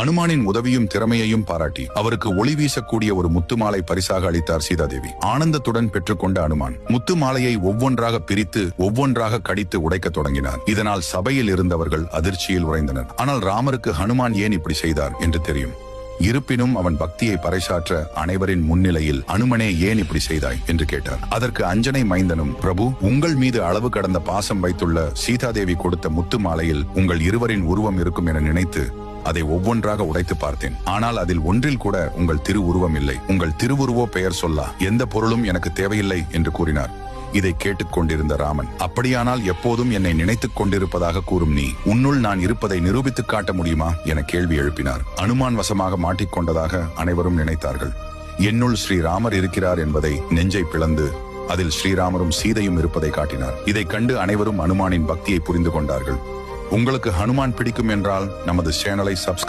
அனுமானின் உதவியும் திறமையையும் பாராட்டி அவருக்கு ஒளி வீசக்கூடிய ஒரு முத்து மாலை பரிசாக அளித்தார் சீதாதேவி. ஆனந்தத்துடன் பெற்றுக்கொண்ட அனுமான் முத்து மாலையை ஒவ்வொன்றாக பிரித்து ஒவ்வொன்றாக கடித்து உடைக்க தொடங்கினார். இதனால் சபையில் இருந்தவர்கள் அதிர்ச்சியில் உறைந்தனர். ஆனால் ராமருக்கு ஹனுமான் ஏன் இப்படி செய்தார் என்று தெரியும். இருப்பினும் அவன் பக்தியை பறைசாற்ற அனைவரின் முன்னிலையில் அனுமனே ஏன் இப்படி செய்தாய் என்று கேட்டார். அதற்கு அஞ்சனை மைந்தனும், பிரபு, உங்கள் மீது அளவு கடந்த பாசம் வைத்துள்ள சீதாதேவி கொடுத்த முத்து மாலையில் உங்கள் இருவரின் உருவம் இருக்கும் என நினைத்து அதை ஒவ்வொன்றாக உடைத்து பார்த்தேன். ஆனால் அதில் ஒன்றில் கூட உங்கள் திருவுருவம் இல்லை. உங்கள் திருவுருவோ பெயர் சொல்லா எந்த பொருளும் எனக்கு தேவையில்லை என்று கூறினார். இதை கேட்டுக் கொண்டிருந்த ராமன், அப்படியானால் எப்போதும் என்னை நினைத்துக் கொண்டிருப்பதாக கூறும் நீ உன்னுள் நான் இருப்பதை நிரூபித்துக் காட்ட முடியுமா என கேள்வி எழுப்பினார். அனுமான் வசமாக மாட்டிக்கொண்டதாக அனைவரும் நினைத்தார்கள். என்னுள் ஸ்ரீராமர் இருக்கிறார் என்பதை நெஞ்சை பிளந்து அதில் ஸ்ரீராமரும் சீதையும் இருப்பதை காட்டினார். இதை கண்டு அனைவரும் அனுமானின் பக்தியை புரிந்து கொண்டார்கள். உங்களுக்கு ஹனுமான் பிடிக்கும் என்றால் நமது சேனலை சப்ஸ்கிரைப்